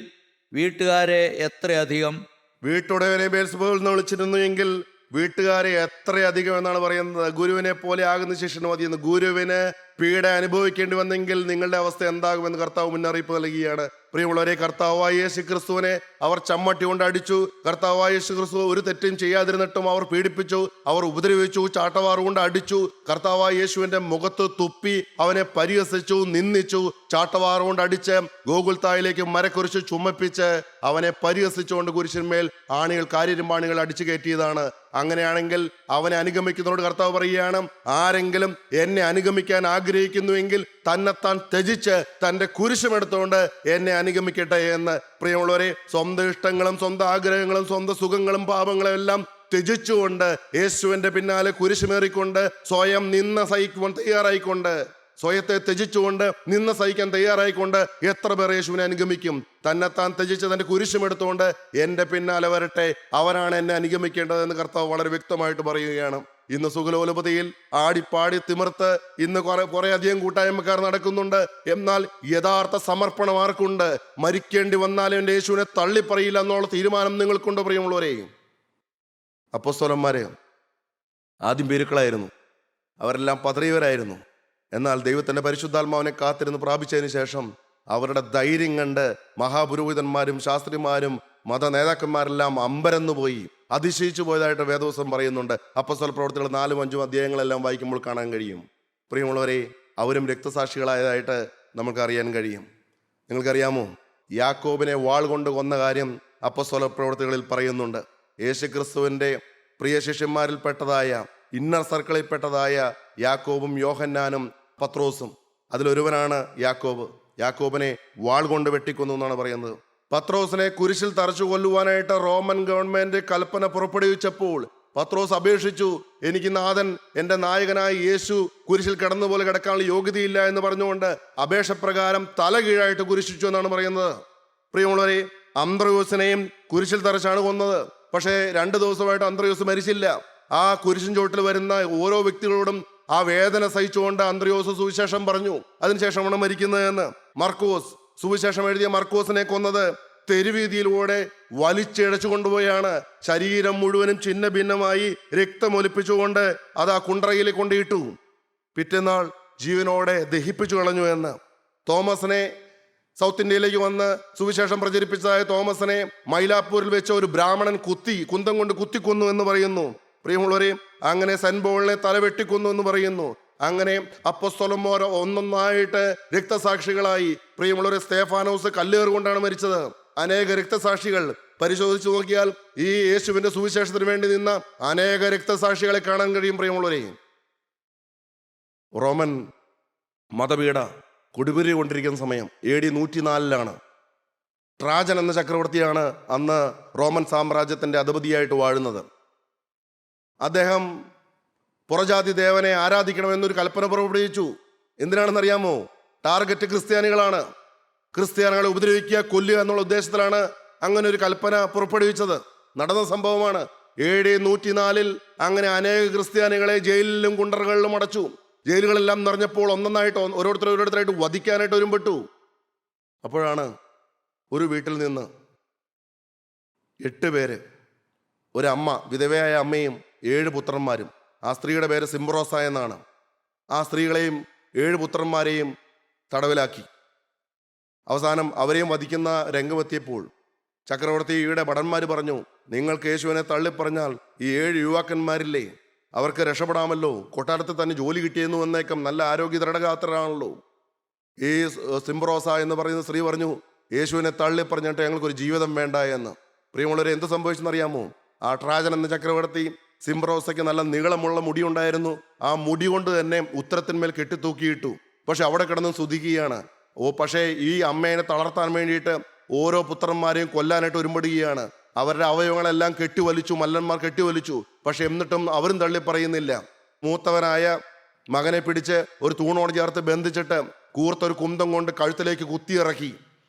വീട്ടുകാരെ എത്രയധികം. വീട്ടുടയവനെ ബേൽസബൂബ് എന്ന് വിളിച്ചിരുന്നു എങ്കിൽ വീട്ടുകാരെ എത്രയധികം എന്നാണ് പറയുന്നത്. ഗുരുവിനെ പോലെ ആകുന്ന ശിഷ്യന് മതി എന്ന്. ഗുരുവിന് പീഡ അനുഭവിക്കേണ്ടി വന്നെങ്കിൽ നിങ്ങളുടെ അവസ്ഥ എന്താകുമെന്ന് കർത്താവ് മുന്നറിയിപ്പ് നൽകുകയാണ്. പ്രിയമുള്ളവരെ, കർത്താവായ യേശു ക്രിസ്തുവിനെ അവർ ചമ്മട്ടി കൊണ്ട് അടിച്ചു. കർത്താവായ യേശു ക്രിസ്തു ഒരു തെറ്റും ചെയ്യാതിരുന്നിട്ടും അവർ പീഡിപ്പിച്ചു, അവർ ഉപദ്രവിച്ചു, ചാട്ടവാറ് കൊണ്ട് അടിച്ചു. കർത്താവായ യേശുവിന്റെ മുഖത്ത് തുപ്പി അവനെ പരിഹസിച്ചു, നിന്ദിച്ചു. ചാട്ടവാറ് കൊണ്ട് അടിച്ച് ഗോകുൽത്തായിലേക്ക് മരക്കുരിശ് ചുമപ്പിച്ച് അവനെ പരിഹസിച്ചുകൊണ്ട് കുരിശിന്മേൽ ആണികൾ, കാര്യരുമ്പാണികൾ അടിച്ചു കയറ്റിയതാണ്. അങ്ങനെയാണെങ്കിൽ അവനെ അനുഗമിക്കുന്നതോട് കർത്താവ് പറയുകയാണ്, ആരെങ്കിലും എന്നെ അനുഗമിക്കാൻ ആഗ്രഹിക്കുന്നുവെങ്കിൽ തന്നെത്താൻ ത്യജിച്ച് തന്റെ കുരിശുമെടുത്തുകൊണ്ട് എന്നെ അനുഗമിക്കട്ടെ എന്ന്. പ്രിയമുള്ളവരെ, സ്വന്തം ഇഷ്ടങ്ങളും സ്വന്തം ആഗ്രഹങ്ങളും സ്വന്തം സുഖങ്ങളും പാപങ്ങളും എല്ലാം ത്യജിച്ചുകൊണ്ട് യേശുവിന്റെ പിന്നാലെ കുരിശുമേറിക്കൊണ്ട് സ്വയം നിന്ന സഹിക്കുവാൻ തയ്യാറായിക്കൊണ്ട്, സ്വയത്തെ ത്യജിച്ചുകൊണ്ട് നിന്ന് സഹിക്കാൻ തയ്യാറായിക്കൊണ്ട് എത്ര പേർ യേശുവിനെ അനുഗമിക്കും? തന്നെത്താൻ ത്യജിച്ച് തന്റെ കുരിശുമെടുത്തുകൊണ്ട് എന്റെ പിന്നാലെ വരട്ടെ, അവരാണ് എന്നെ അനുഗമിക്കേണ്ടതെന്ന് കർത്താവ് വളരെ വ്യക്തമായിട്ട് പറയുകയാണ്. ഇന്ന് സുഗലോലുപതയിൽ ആടിപ്പാടി തിമിർത്ത് ഇന്ന് കുറെ അധികം കൂട്ടായ്മക്കാർ നടക്കുന്നുണ്ട്. എന്നാൽ യഥാർത്ഥ സമർപ്പണം ആർക്കുണ്ട്? മരിക്കേണ്ടി വന്നാലും എൻ്റെ യേശുവിനെ തള്ളിപ്പറയില്ല എന്നുള്ള തീരുമാനം നിങ്ങൾക്കുണ്ടോ? പ്രിയമുള്ളവരെ, അപ്പോസ്തലന്മാരെ ആദ്യം ഭീരുക്കളായിരുന്നു, അവരെല്ലാം പതറിയവരായിരുന്നു. എന്നാൽ ദൈവത്തിന്റെ പരിശുദ്ധാത്മാവിനെ കാത്തിരുന്ന് പ്രാപിച്ചതിന് ശേഷം അവരുടെ ധൈര്യം കണ്ട് മഹാപുരോഹിതന്മാരും ശാസ്ത്രിമാരും മത നേതാക്കന്മാരെല്ലാം അമ്പരന്നു പോയി, അതിശയിച്ചു പോയതായിട്ട് വേദവസ്തം പറയുന്നുണ്ട്. അപ്പോസ്തല പ്രവൃത്തികൾ 4-5 അധ്യായങ്ങളെല്ലാം വായിക്കുമ്പോൾ കാണാൻ കഴിയും. പ്രിയമുള്ളവരെ, അവരും രക്തസാക്ഷികളായതായിട്ട് നമുക്ക് അറിയാൻ കഴിയും. നിങ്ങൾക്കറിയാമോ, യാക്കോബിനെ വാൾ കൊണ്ട് കൊന്ന കാര്യം അപ്പോസ്തല പ്രവൃത്തികളിൽ പറയുന്നുണ്ട്. യേശുക്രിസ്തുവിന്റെ പ്രിയ ശിഷ്യന്മാരിൽപ്പെട്ടതായ ഇന്നർ സർക്കിളിൽപ്പെട്ടതായ യാക്കോബും യോഹന്നാനും പത്രോസും, അതിലൊരുവനാണ് യാക്കോബ്. യാക്കോബിനെ വാൾ കൊണ്ട് വെട്ടിക്കൊന്നു എന്നാണ് പറയുന്നത്. പത്രോസിനെ കുരിശിൽ തറച്ചു കൊല്ലുവാനായിട്ട് റോമൻ ഗവൺമെന്റ് കൽപ്പന പുറപ്പെടുവിച്ചപ്പോൾ പത്രോസ് അപേക്ഷിച്ചു, എനിക്ക് നാഥൻ, എൻ്റെ നായകനായ യേശു കുരിശിൽ കിടന്നുപോലെ കിടക്കാനുള്ള യോഗ്യതയില്ല എന്ന് പറഞ്ഞുകൊണ്ട് അപേക്ഷപ്രകാരം തല കീഴായിട്ട് കുരിശിച്ചു എന്നാണ് പറയുന്നത്. പ്രിയമുള്ളവരെ, അന്ത്രയോസിനെയും കുരിശിൽ തറച്ചാണ് കൊന്നത്. പക്ഷേ 2 ദിവസമായിട്ട് അന്ത്രയോസ് മരിച്ചില്ല. ആ കുരിശിൻ ചോട്ടിൽ വരുന്ന ഓരോ വ്യക്തികളോടും ആ വേദന സഹിച്ചുകൊണ്ട് അന്ത്രയോസ് സുവിശേഷം പറഞ്ഞു. അതിനുശേഷമാണ് മരിക്കുന്നതെന്ന്. മർക്കോസ്, സുവിശേഷം എഴുതിയ മർക്കോസിനെ കൊന്നത് തെരുവീതിയിലൂടെ വലിച്ചിഴച്ചു കൊണ്ടുപോയാണ്. ശരീരം മുഴുവനും ഛിന്ന ഭിന്നമായി രക്തമൊലിപ്പിച്ചുകൊണ്ട് അത് ആ കുണ്ടറയിൽ കൊണ്ടിട്ടു. പിറ്റേന്നാൾ ജീവനോടെ ദഹിപ്പിച്ചു കളഞ്ഞു എന്ന്. തോമസിനെ, സൗത്ത് ഇന്ത്യയിലേക്ക് വന്ന് സുവിശേഷം പ്രചരിപ്പിച്ചതായ തോമസിനെ മൈലാപ്പൂരിൽ വെച്ച ഒരു ബ്രാഹ്മണൻ കുന്തം കൊണ്ട് കുത്തിക്കൊന്നു എന്ന് പറയുന്നു. പ്രിയമുള്ളവരെ, അങ്ങനെ സെന്റ് പോളിനെ തല വെട്ടിക്കൊന്നു എന്ന് പറയുന്നു. അങ്ങനെ അപ്പോസ്തലന്മാർ ഒന്നൊന്നായിട്ട് രക്തസാക്ഷികളായി. പ്രിയമുള്ളവരെ, സ്തേഫാനോസ് കല്ലേറ് കൊണ്ടാണ് മരിച്ചത്. അനേക രക്തസാക്ഷികൾ പരിശോധിച്ചു നോക്കിയാൽ ഈ യേശുവിന്റെ സുവിശേഷത്തിന് വേണ്ടി നിന്ന അനേക രക്തസാക്ഷികളെ കാണാൻ കഴിയും. പ്രിയമുള്ളവരെ, റോമൻ മതപീഠ കൊടുപിരി കൊണ്ടിരിക്കുന്ന സമയം AD 104 ട്രാജൻ എന്ന ചക്രവർത്തിയാണ് അന്ന് റോമൻ സാമ്രാജ്യത്തിന്റെ അധിപതിയായിട്ട് വാഴുന്നത്. അദ്ദേഹം പുറജാതി ദേവനെ ആരാധിക്കണമെന്നൊരു കൽപ്പന പുറപ്പെടുവിച്ചു. എന്തിനാണെന്നറിയാമോ? ടാർഗറ്റ് ക്രിസ്ത്യാനികളാണ്. ക്രിസ്ത്യാനികളെ ഉപദ്രവിക്കുക, കൊല്ലുക എന്നുള്ള ഉദ്ദേശത്തിലാണ് അങ്ങനെ ഒരു കൽപ്പന പുറപ്പെടുവിച്ചത്. നടന്ന സംഭവമാണ്. AD 104 അങ്ങനെ അനേക ക്രിസ്ത്യാനികളെ ജയിലിലും കുണ്ടറകളിലും അടച്ചു. ജയിലുകളെല്ലാം നിറഞ്ഞപ്പോൾ ഒന്നൊന്നായിട്ട് ഓരോരുത്തരായിട്ട് വധിക്കാനായിട്ട് ഒരുമ്പെട്ടു. അപ്പോഴാണ് ഒരു വീട്ടിൽ നിന്ന് 8 പേര്, ഒരമ്മ, വിധവയായ അമ്മയും 7 പുത്രന്മാരും. ആ സ്ത്രീയുടെ പേര് സിംബ്രോസ എന്നാണ്. ആ സ്ത്രീകളെയും 7 പുത്രന്മാരെയും തടവിലാക്കി. അവസാനം അവരെയും വധിക്കുന്ന രംഗമെത്തിയപ്പോൾ ചക്രവർത്തിയുടെ ഭടന്മാർ പറഞ്ഞു, നിങ്ങൾക്ക് യേശുവിനെ തള്ളിപ്പറഞ്ഞാൽ ഈ 7 യുവാക്കന്മാരില്ലേ, അവർക്ക് രക്ഷപ്പെടാമല്ലോ. കൊട്ടാരത്തിൽ തന്നെ ജോലി കിട്ടിയെന്ന് വന്നേക്കാം, നല്ല ആരോഗ്യ ദൃഢഗാത്രരാണല്ലോ. ഈ സിംബ്രോസ എന്ന് പറയുന്ന സ്ത്രീ പറഞ്ഞു, യേശുവിനെ തള്ളിപ്പറഞ്ഞിട്ട് ഞങ്ങൾക്കൊരു ജീവിതം വേണ്ട എന്ന്. പ്രിയമുള്ളവരെ, എന്ത് സംഭവിച്ചെന്നറിയാമോ? ആ ട്രാജൻ എന്ന ചക്രവർത്തി സിംബ്രോസയ്ക്ക് നല്ല നീളമുള്ള മുടി ഉണ്ടായിരുന്നു. ആ മുടി കൊണ്ട് തന്നെ ഉത്തരത്തിന്മേൽ കെട്ടിത്തൂക്കിയിട്ടു. പക്ഷെ അവിടെ കിടന്ന് സ്തുതിക്കുകയാണ്. പക്ഷേ ഈ അമ്മേനെ തളർത്താൻ വേണ്ടിയിട്ട് ഓരോ പുത്രന്മാരെയും കൊല്ലാനായിട്ട് ഒരുമ്പെടുകയാണ്. അവരുടെ അവയവങ്ങളെല്ലാം കെട്ടിവലിച്ചു, മല്ലന്മാർ കെട്ടിവലിച്ചു. പക്ഷെ എന്നിട്ടും അവരും തള്ളി പറയുന്നില്ല. മൂത്തവനായ മകനെ പിടിച്ച് ഒരു തൂണോട് ചേർത്ത് ബന്ധിച്ചിട്ട് കൂർത്തൊരു കുന്തം കൊണ്ട് കഴുത്തിലേക്ക് കുത്തിയിറക്കി.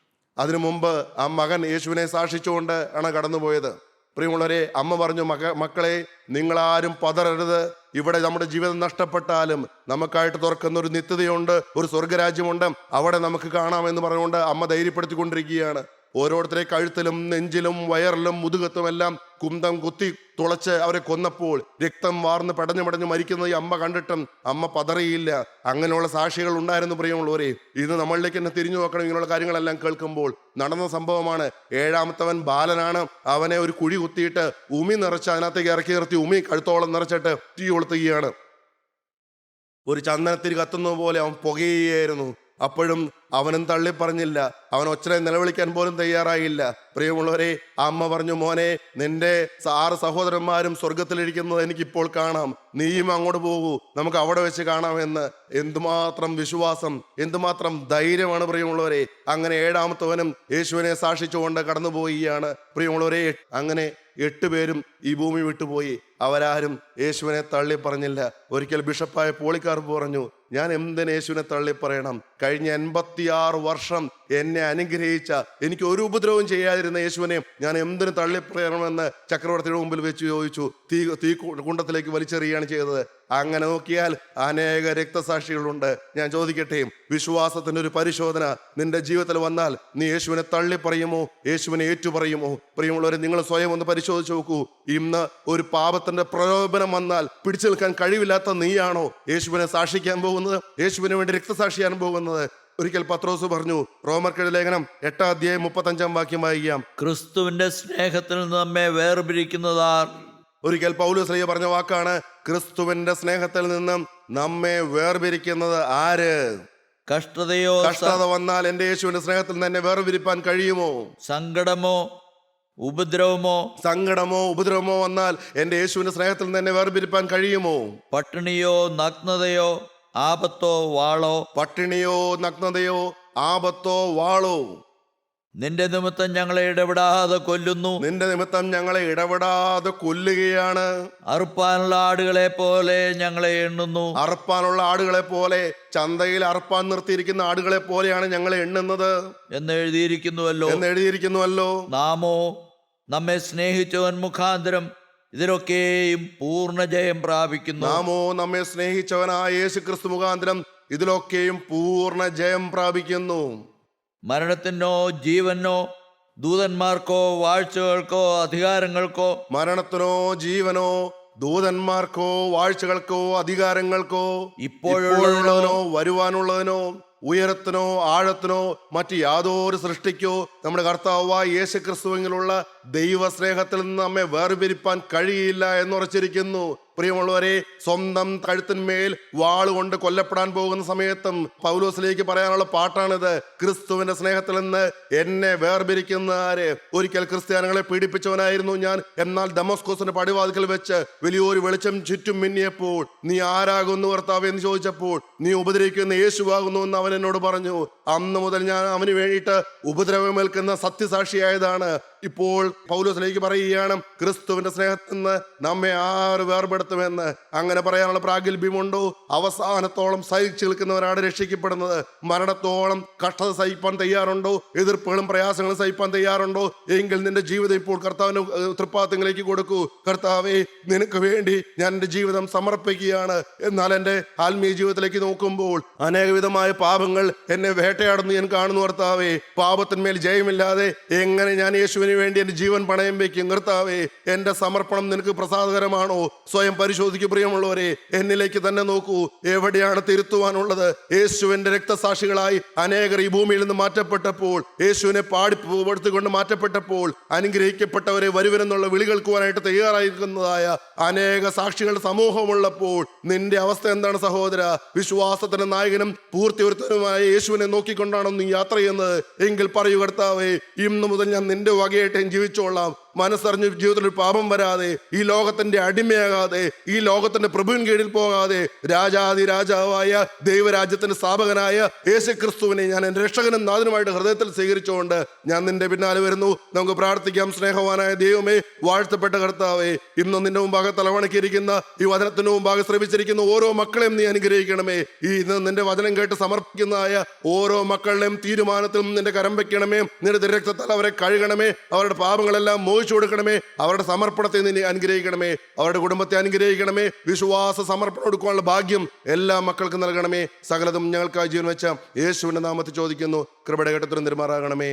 അതിനു മുമ്പ് ആ മകൻ യേശുവിനെ സാക്ഷിച്ചുകൊണ്ട് ആണ് കടന്നുപോയത്. പ്രിയമുള്ളവരെ, അമ്മ പറഞ്ഞു, മക്കളെ നിങ്ങളാരും പതറരുത്. ഇവിടെ നമ്മുടെ ജീവിതം നഷ്ടപ്പെട്ടാലും നമുക്കായിട്ട് തുറക്കുന്ന ഒരു നിത്യതയുണ്ട്, ഒരു സ്വർഗരാജ്യമുണ്ട്, അവിടെ നമുക്ക് കാണാമെന്ന് പറഞ്ഞുകൊണ്ട് അമ്മ ധൈര്യപ്പെടുത്തിക്കൊണ്ടിരിക്കുകയാണ്. ഓരോരുത്തരെ കഴുത്തിലും നെഞ്ചിലും വയറിലും മുതുകത്തുമെല്ലാം കുന്തം കുത്തി തുളച്ച് അവരെ കൊന്നപ്പോൾ രക്തം വാർന്ന് പടഞ്ഞു മരിക്കുന്നത് ഈ അമ്മ കണ്ടിട്ടും അമ്മ പതറിയില്ല. അങ്ങനെയുള്ള സാക്ഷികൾ ഉണ്ടായിരുന്നു. പ്രിയമുള്ളവരെ, ഇത് നമ്മളിലേക്ക് തന്നെ തിരിഞ്ഞു നോക്കണം. ഇങ്ങനെയുള്ള കാര്യങ്ങളെല്ലാം കേൾക്കുമ്പോൾ നടന്ന സംഭവമാണ്. 7ാമത്തവൻ ബാലനാണ്. അവനെ ഒരു കുഴി കുത്തിയിട്ട് ഉമി നിറച്ച് അതിനകത്തേക്ക് ഇറക്കി നിർത്തി ഉമി കഴുത്തോളം നിറച്ചിട്ട് തീ കൊളുത്തുകയാണ്. ഒരു ചന്ദനത്തിരി കത്തുന്നത് പോലെ അവൻ പുകയായിരുന്നു. അപ്പോഴും അവനും തള്ളിപ്പറഞ്ഞില്ല. അവൻ ഒച്ചനെ നിലവിളിക്കാൻ പോലും തയ്യാറായില്ല. പ്രിയമുള്ളവരെ, അമ്മ പറഞ്ഞു, മോനെ, നിന്റെ 6 സഹോദരന്മാരും സ്വർഗത്തിലിരിക്കുന്നത് എനിക്കിപ്പോൾ കാണാം, നീയും അങ്ങോട്ട് പോകൂ, നമുക്ക് അവിടെ വെച്ച് കാണാമെന്ന്. എന്തുമാത്രം വിശ്വാസം, എന്തുമാത്രം ധൈര്യമാണ് പ്രിയമുള്ളവരെ. അങ്ങനെ 7ാമത്തവനും യേശുവിനെ സാക്ഷിച്ചുകൊണ്ട് കടന്നുപോവുകയാണ്. പ്രിയമുള്ളവരെ, അങ്ങനെ 8 പേരും ഈ ഭൂമി വിട്ടുപോയി. അവരാരും യേശുവിനെ തള്ളി പറഞ്ഞില്ല. ഒരിക്കൽ ബിഷപ്പായ പോളിക്കാർപ്പ് പറഞ്ഞു, ഞാൻ എന്തിന് യേശുവിനെ തള്ളി പറയണം? കഴിഞ്ഞ 86 വർഷം എന്നെ അനുഗ്രഹിച്ച, എനിക്ക് ഒരു ഉപദ്രവവും ചെയ്യാതിരുന്ന യേശുവിനെ ഞാൻ എന്തിനു തള്ളിപ്പറയണമെന്ന് ചക്രവർത്തിയുടെ മുമ്പിൽ വെച്ച് ചോദിച്ചു. തീ കുണ്ടത്തിലേക്ക് വലിച്ചെറിയാണ് ചെയ്തത്. അങ്ങനെ നോക്കിയാൽ അനേക രക്തസാക്ഷികളുണ്ട്. ഞാൻ ചോദിക്കട്ടെ, വിശ്വാസത്തിന്റെ ഒരു പരിശോധന നിന്റെ ജീവിതത്തിൽ വന്നാൽ നീ യേശുവിനെ തള്ളി പറയുമോ, യേശുവിനെ ഏറ്റുപറയുമോ? പ്രിയമുള്ളവരെ, നിങ്ങൾ സ്വയം ഒന്ന് പരിശോധിച്ച് നോക്കൂ. ഇന്ന് ഒരു പാപത്തിന്റെ പ്രലോഭനം വന്നാൽ പിടിച്ചു നിൽക്കാൻ കഴിവില്ലാത്ത നീയാണോ യേശുവിനെ സാക്ഷിക്കാൻ പോകുന്നത്, യേശുവിന് വേണ്ടി രക്തസാക്ഷിയാൻ പോകുന്നത്? ഒരിക്കൽ പത്രോസ് പറഞ്ഞു, റോമർക്കെഴുതിയ ലേഖനം 8ാം അധ്യായം 35ാം വാക്യം വായിക്കാം. ക്രിസ്തുവിന്റെ സ്നേഹത്തിൽ നിന്ന് നമ്മെ വേർപിരിക്കുന്നതാർ. ഒരിക്കൽ പൗലോസ് പറഞ്ഞ വാക്കാണ്, ക്രിസ്തുവിന്റെ സ്നേഹത്തിൽ നിന്നും നമ്മെ വേർപിരിക്കുന്നത് ആര്? കഷ്ടത വന്നാൽ എന്റെ യേശുവിന്റെ സ്നേഹത്തിൽ നിന്ന് എന്നെ വേർപിരിപ്പാൻ കഴിയുമോ? സങ്കടമോ ഉപദ്രവമോ വന്നാൽ എന്റെ യേശുവിന്റെ സ്നേഹത്തിൽ നിന്ന് എന്നെ വേർപിരിപ്പാൻ കഴിയുമോ? പട്ടിണിയോ നഗ്നതയോ ആപത്തോ വാളോ നിന്റെ നിമിത്തം ഞങ്ങളെ ഇടപെടാതെ കൊല്ലുകയാണ്. അറുപ്പാനുള്ള ആടുകളെ പോലെ ഞങ്ങളെ എണ്ണുന്നു. ആടുകളെ പോലെ, ചന്തയിൽ അറുപ്പാൻ നിർത്തിയിരിക്കുന്ന ആടുകളെ പോലെയാണ് ഞങ്ങളെ എണ്ണുന്നത് എന്ന് എഴുതിയിരിക്കുന്നുവല്ലോ. നാമോ നമ്മെ സ്നേഹിച്ചവൻ മുഖാന്തരം ഇതിലൊക്കെയും പൂർണ്ണ ജയം പ്രാപിക്കുന്നു. നാമോ നമ്മെ സ്നേഹിച്ചവനായ യേശു ക്രിസ്തു മുഖാന്തരം ഇതിലൊക്കെയും പൂർണ്ണ ജയം പ്രാപിക്കുന്നു. മരണത്തിനോ ജീവനോ ദൂതന്മാർക്കോ വാഴ്ചകൾക്കോ അധികാരങ്ങൾക്കോ മരണത്തിനോ ജീവനോ ദൂതന്മാർക്കോ വാഴ്ചകൾക്കോ അധികാരങ്ങൾക്കോ ഇപ്പോഴുള്ളതിനോ വരുവാനുള്ളതിനോ ഉയരത്തിനോ ആഴത്തിനോ മറ്റ് യാതൊരു സൃഷ്ടിക്കോ നമ്മുടെ കർത്താവായ യേശുക്രിസ്തുവിലുള്ള ദൈവസ്നേഹത്തിൽ നിന്ന് നമ്മെ വേർപിരിപ്പാൻ കഴിയില്ല എന്നുറച്ചിരിക്കുന്നു. പ്രിയമുള്ളവരെ, സ്വന്തം കഴുത്തിന്മേൽ വാളുകൊണ്ട് കൊല്ലപ്പെടാൻ പോകുന്ന സമയത്തും പൗലോസിലേക്ക് പറയാനുള്ള പാട്ടാണിത്. ക്രിസ്തുവിന്റെ സ്നേഹത്തിൽ നിന്ന് എന്നെ വേർപിരിക്കുന്ന ആര്? ഒരിക്കൽ ക്രിസ്ത്യാനികളെ പീഡിപ്പിച്ചവനായിരുന്നു ഞാൻ. എന്നാൽ ദമസ്കോസിന്റെ പടിവാതിക്കൽ വെച്ച് വലിയൊരു വെളിച്ചം ചുറ്റും മിന്നിയപ്പോൾ, നീ ആരാകുന്നു കർത്താവേ എന്ന് ചോദിച്ചപ്പോൾ, നീ ഉപദ്രവിക്കുന്ന യേശുവാകുന്നു എന്ന് അവൻ എന്നോട് പറഞ്ഞു. അന്ന് മുതൽ ഞാൻ അവന് വേണ്ടിയിട്ട് ഉപദ്രവമേൽക്കുന്ന സത്യസാക്ഷിയായതാണ്. ഇപ്പോൾ പൗലോസിലേക്ക് പറയുകയാണ്, ക്രിസ്തുവിന്റെ സ്നേഹത്തിൽ നിന്ന് നമ്മെ ആര് വേർപെടുത്തുമെന്ന്. അങ്ങനെ പറയാനുള്ള പ്രാഗൽഭ്യമുണ്ടോ? അവസാനത്തോളം സഹിച്ചു നിൽക്കുന്നവരാണ് രക്ഷിക്കപ്പെടുന്നത്. മരണത്തോളം കഷ്ടത സഹിപ്പാൻ തയ്യാറുണ്ടോ? എതിർപ്പുകളും പ്രയാസങ്ങളും സഹിപ്പാൻ തയ്യാറുണ്ടോ? എങ്കിൽ നിന്റെ ജീവിതം ഇപ്പോൾ കർത്താവിന് തൃപ്പാദങ്ങളിലേക്ക് കൊടുക്കൂ. കർത്താവേ, നിനക്ക് വേണ്ടി ഞാൻ എൻ്റെ ജീവിതം സമർപ്പിക്കുകയാണ്. എന്നാൽ എൻ്റെ ആത്മീയ ജീവിതത്തിലേക്ക് നോക്കുമ്പോൾ അനേകവിധമായ പാപങ്ങൾ എന്നെ വേട്ടയാടുന്നു ഞാൻ കാണുന്നു. കർത്താവേ, പാപത്തിന്മേൽ ജയമില്ലാതെ എങ്ങനെ ഞാൻ യേശുവിന് വേണ്ടി എൻ്റെ ജീവൻ പണയം വയ്ക്കും? കർത്താവേ, എൻ്റെ സമർപ്പണം നിനക്ക് പ്രസാദകരമാണോ? സ്വയം പരിശോധിക്കൂ പ്രിയമുള്ളവരെ. എന്നിലേക്ക് തന്നെ നോക്കൂ. എവിടെയാണ് തിരുത്തുവാനുള്ളത്? യേശുവിന്റെ രക്തസാക്ഷികളായി അനേകർ ഈ ഭൂമിയിൽ നിന്ന് മാറ്റപ്പെട്ടപ്പോൾ, യേശുവിനെ പാടിപ്പെടുത്തിക്കൊണ്ട് മാറ്റപ്പെട്ടപ്പോൾ, അനുഗ്രഹിക്കപ്പെട്ടവരെ വരുവരെന്നുള്ള വിളി കേൾക്കുവാനായിട്ട് തയ്യാറായിരിക്കുന്നതായ അനേക സാക്ഷികളുടെ സമൂഹമുള്ളപ്പോൾ നിന്റെ അവസ്ഥ എന്താണ് സഹോദര? വിശ്വാസത്തിന്റെ നായകനും പൂർത്തിവരുത്തനുമായ യേശുവിനെ നോക്കിക്കൊണ്ടാണോ നീ യാത്ര ചെയ്യുന്നത്? എങ്കിൽ പറയൂ, കർത്താവേ, ഇന്നു മുതൽ ഞാൻ നിന്റെ വകയായിട്ട് ജീവിച്ചോളാം. മനസ്സറിഞ്ഞ് ജീവിതത്തിൽ ഒരു പാപം വരാതെ, ഈ ലോകത്തിന്റെ അടിമയാകാതെ, ഈ ലോകത്തിന്റെ പ്രഭുവിൻ കീഴിൽ പോകാതെ, രാജാതി രാജാവായ ദൈവരാജ്യത്തിന്റെ സ്ഥാപകനായ യേശുക്രിസ്തുവിനെ ഞാൻ എൻ്റെ രക്ഷകനും നാഥനുമായിട്ട് ഹൃദയത്തിൽ സ്വീകരിച്ചുകൊണ്ട് ഞാൻ നിന്റെ പിന്നാലെ വരുന്നു. നമുക്ക് പ്രാർത്ഥിക്കാം. സ്നേഹവാനായ ദൈവമേ, വാഴ്ത്തപ്പെട്ട കർത്താവേ, ഇന്ന് നിന്റെ മുമ്പാകെ തലവണക്കിരിക്കുന്ന ഈ വചനത്തിന് മുമ്പാകെ ശ്രമിച്ചിരിക്കുന്ന ഓരോ മക്കളെയും നീ അനുഗ്രഹിക്കണമേ. ഈ ഇന്ന് നിന്റെ വചനം കേട്ട് സമർപ്പിക്കുന്നതായ ഓരോ മക്കളുടെയും തീരുമാനത്തിലും നിന്റെ കരം വെക്കണമേ. നിന്റെ രക്തത്താൽ അവരെ കഴുകണമേ. അവരുടെ പാപങ്ങളെല്ലാം മോഹിച്ചു കൊടുക്കണമേ. അവരുടെ സമർപ്പണത്തെ നീ അനുഗ്രഹിക്കണമേ. അവരുടെ കുടുംബത്തെ അനുഗ്രഹിക്കണമേ. വിശ്വാസ സമർപ്പണം എടുക്കാനുള്ള ഭാഗ്യം എല്ലാ മക്കൾക്കും നൽകണമേ. സകലതും ഞങ്ങൾക്കായി ജീവൻ വെച്ച യേശുവിന്റെ നാമത്തിൽ ചോദിക്കുന്നു. കൃപയുടെ ഘട്ടത്തിലും നിർമാറാകണമേ.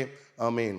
ആമേൻ.